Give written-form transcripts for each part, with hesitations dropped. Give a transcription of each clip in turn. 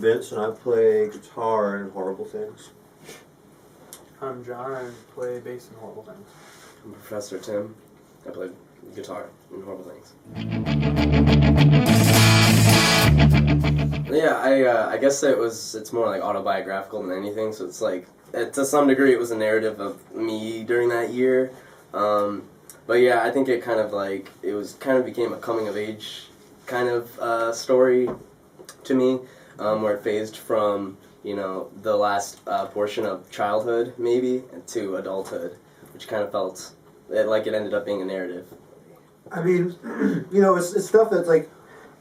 Vince, and I play guitar in Horrible Things. I'm John, I play bass in Horrible Things. I'm Professor Tim. I play guitar in Horrible Things. Yeah, I guess it's more like autobiographical than anything, so it's like, to some degree it was a narrative of me during that year. But yeah, I think it kind of became a coming of age kind of story to me, where it phased from, the last portion of childhood, maybe, to adulthood, which kind of felt like it ended up being a narrative. I mean, it's stuff that's, like,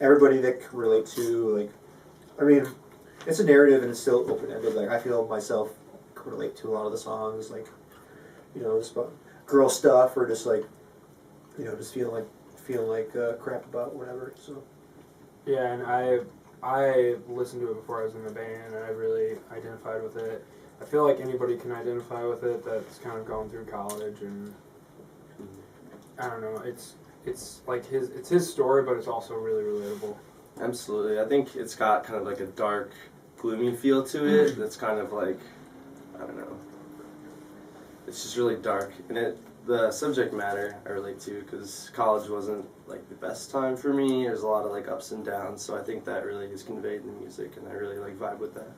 everybody that can relate to, like, I mean, it's a narrative and it's still open-ended. Like, I feel myself can relate to a lot of the songs, like, just about girl stuff or just, like, just feeling like crap about whatever, so. Yeah, and I listened to it before I was in the band, and I really identified with it. I feel like anybody can identify with it that's kind of going through college, and I don't know, it's like his story, but it's also really relatable. Absolutely. I think it's got kind of like a dark, gloomy feel to it that's kind of like, I don't know, it's just really dark. And the subject matter I relate to, because college wasn't like the best time for me. There's a lot of like ups and downs, so I think that really is conveyed in the music, and I really like vibe with that.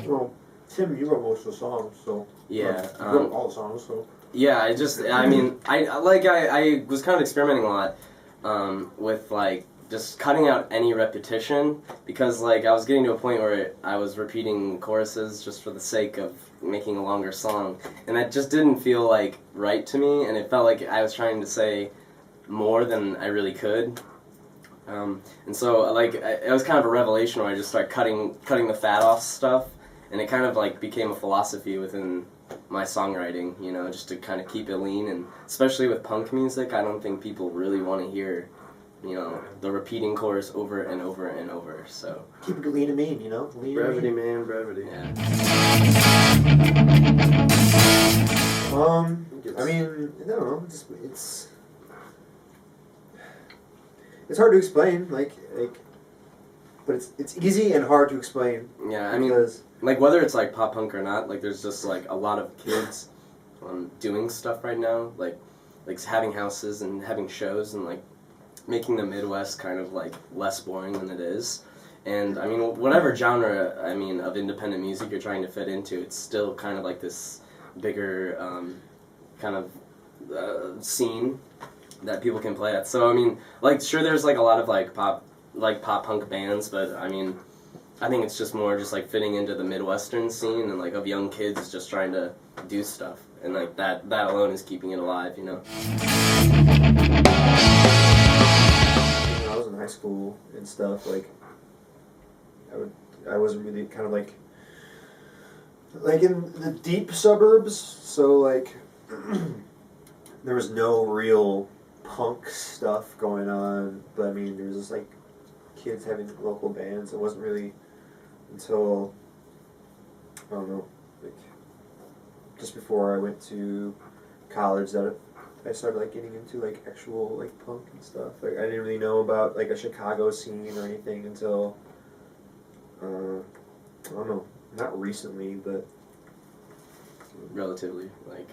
Well, Tim, you wrote most of the songs, so. Yeah. You wrote all the songs, so. Yeah, I was kind of experimenting a lot with, like, just cutting out any repetition, because, like, I was getting to a point where I was repeating choruses just for the sake of making a longer song, and that just didn't feel, like, right to me, and it felt like I was trying to say more than I really could. And so, like, it was kind of a revelation where I just started cutting the fat off stuff, and it kind of, like, became a philosophy within my songwriting, just to kind of keep it lean. And especially with punk music, I don't think people really want to hear, the repeating chorus over and over and over, so. Keep it lean and mean, Lean Brevity, and mean. man, brevity. Yeah. I mean, I don't know, it's hard to explain, but it's easy and hard to explain. Yeah, I mean, like, whether it's, like, pop punk or not, like, there's just, like, a lot of kids doing stuff right now, like having houses and having shows and, like, making the Midwest kind of, like, less boring than it is. And, I mean, whatever genre, of independent music you're trying to fit into, it's still kind of, like, this bigger kind of scene that people can play at. So, I mean, like, sure, there's, like, a lot of, like, pop punk bands, but, I mean, I think it's just more just, like, fitting into the Midwestern scene and, like, of young kids just trying to do stuff. And, like, that alone is keeping it alive, When I was in high school and stuff, like, I wasn't really kind of, like in the deep suburbs, so, like, there was no real punk stuff going on, but, I mean, there was just, like, kids having local bands. It wasn't really until, I don't know, like, just before I went to college that I started, like, getting into, like, actual, like, punk and stuff. Like, I didn't really know about, like, a Chicago scene or anything until, I don't know, not recently, but relatively, like,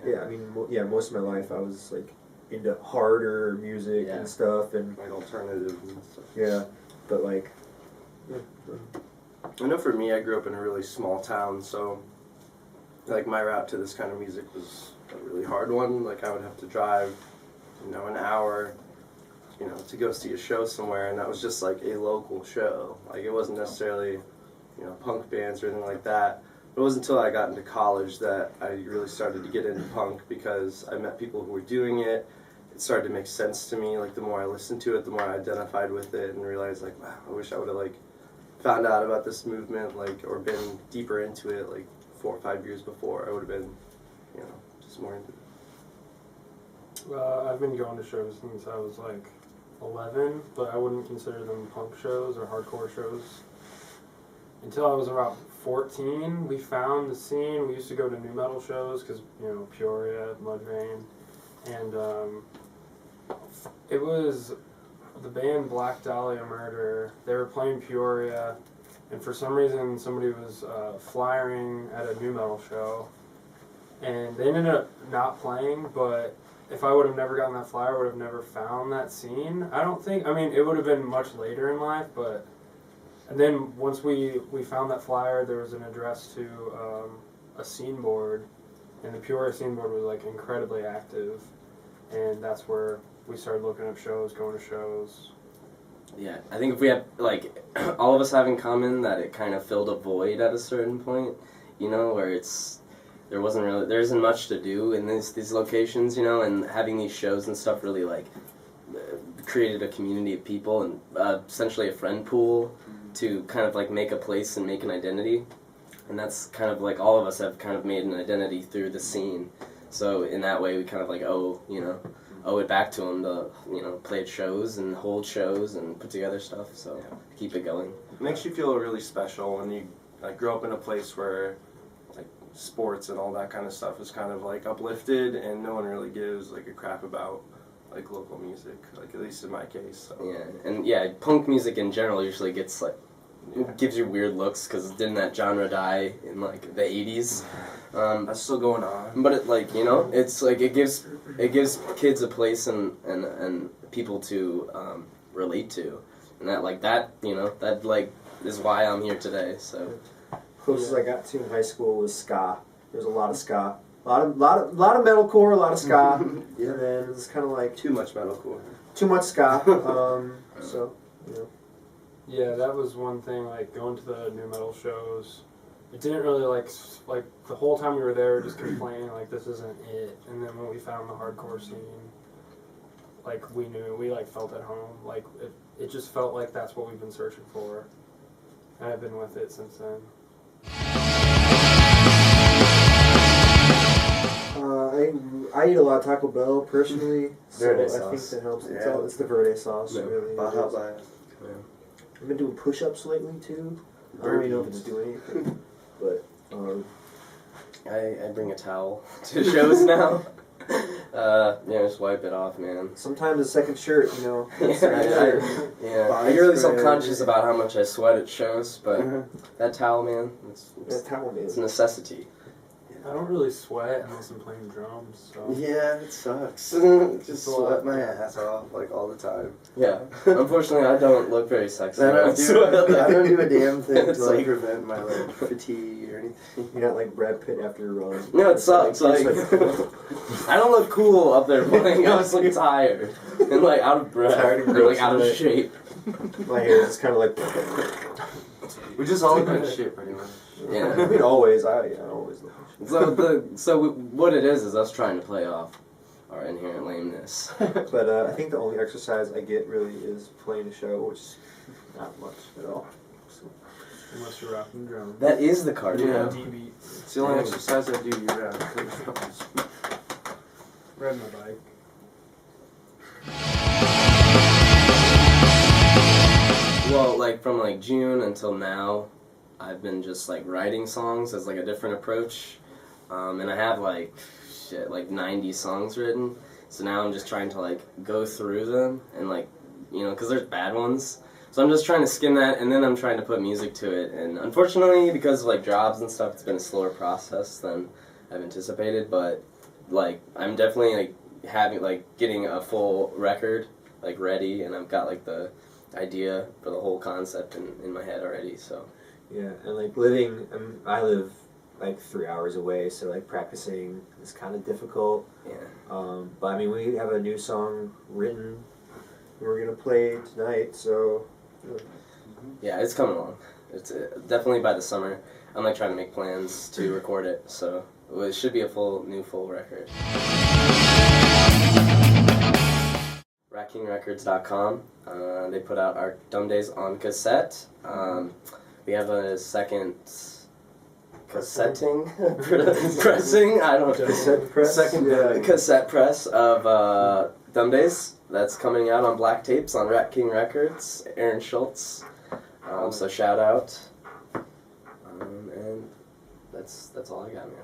yeah, I mean, most of my life I was, like, into harder music and stuff, and Like alternative and stuff. yeah, but, like, I know for me, I grew up in a really small town, so, like, my route to this kind of music was a really hard one. Like, I would have to drive, an hour, to go see a show somewhere, and that was just, like, a local show. Like, it wasn't necessarily, punk bands or anything like that. It wasn't until I got into college that I really started to get into punk, because I met people who were doing it. It started to make sense to me. Like, the more I listened to it, the more I identified with it and realized, like, wow, I wish I would have, like, found out about this movement, like, or been deeper into it, like, 4 or 5 years before. I would have been, just more into it. I've been going to shows since I was, like, 11, but I wouldn't consider them punk shows or hardcore shows. Until I was about 14, we found the scene. We used to go to new metal shows because, Peoria, Mudvayne, and it was the band Black Dahlia Murder. They were playing Peoria, and for some reason somebody was flyering at a new metal show, and they ended up not playing. But if I would have never gotten that flyer, I would have never found that scene. I don't think. I mean, it would have been much later in life, but. And then once we found that flyer, there was an address to a scene board, and the Peoria scene board was like incredibly active, and that's where we started looking up shows, going to shows. Yeah, I think if we have, like, all of us have in common that it kind of filled a void at a certain point, you know, where there isn't much to do in these locations, you know, and having these shows and stuff really, like, created a community of people and essentially a friend pool to kind of, like, make a place and make an identity. And that's kind of, like, all of us have kind of made an identity through the scene. So in that way, we kind of, like, owe it back to them to, you know, play at shows and hold shows and put together stuff, so keep it going. It makes you feel really special when you, like, grow up in a place where, like, sports and all that kind of stuff is kind of, like, uplifted, and no one really gives, like, a crap about, like, local music, like, at least in my case. So. Yeah, and yeah, punk music in general usually gets, like, gives you weird looks, because didn't that genre die in, like, the 80s? That's still going on. But it, like, you know, it's like it gives kids a place and people to relate to, and that you know, that, like, is why I'm here today. So Closest I got to in high school was ska. There's a lot of ska, a lot of metalcore, a lot of ska, and then it's kind of like Too much metalcore. too much ska. So you know. Yeah, that was one thing, like, going to the new metal shows. It didn't really, like, the whole time we were there, just complaining, like, this isn't it. And then when we found the hardcore scene, like, we knew, we, like, felt at home. Like, it just felt like that's what we've been searching for. And I've been with it since then. I eat a lot of Taco Bell personally, so Verde I think sauce. that helps. Yeah. It's the verde sauce, Yeah. really. Baja Blast. I've been doing push-ups lately too. I don't really know if it's doing anything, but I bring a towel to shows now. Yeah, just wipe it off, man. sometimes a second shirt, you know. That's Yeah, the right shirt. I get really self-conscious about how much I sweat at shows, but that towel, man, That towel, man. it's a necessity. I don't really sweat unless I'm playing drums, so. Yeah, it sucks. Just sweat my ass off, like, all the time. Yeah, unfortunately, I don't look very sexy. I don't do a damn thing It's to, like, like- prevent my, like, fatigue or anything. You're not like Brad Pitt after you run. No, it sucks. Like, It's I don't look cool up there playing. I just look tired and, like, out of breath, Tired and and, gross like, out of and shape. my hair is kind of like. We just all look like shit, pretty much. I Yeah. mean, always. I always look. So what it is us trying to play off our inherent lameness. But I think the only exercise I get really is playing a show, which is not much at all. So, Unless you're rocking drums. That is the cardio. Yeah. D beats. It's the only exercise I do year-round. Ride my bike. Well, like from like June until now, I've been just like writing songs as like a different approach, and I have like 90 songs written. So now I'm just trying to like go through them and like, you know, because there's bad ones. So I'm just trying to skim that, and then I'm trying to put music to it. And unfortunately, because of like jobs and stuff, it's been a slower process than I've anticipated. But like I'm definitely like getting a full record like ready, and I've got like the idea for the whole concept in my head already. So yeah, and like I live like 3 hours away, so like practicing is kind of difficult. yeah. But I mean, we have a new song written. We're gonna play tonight, so. Yeah, it's coming along. It's definitely by the summer. I'm like trying to make plans to record it, so it should be a full record. RatKingRecords.com. They put out our Dumb Days on cassette. We have a second cassetting pressing. I don't know. Cassette press. Cassette press of Dumb Days. That's coming out on black tapes on Rat King Records. Aaron Schultz. So shout out. And that's all I got, man.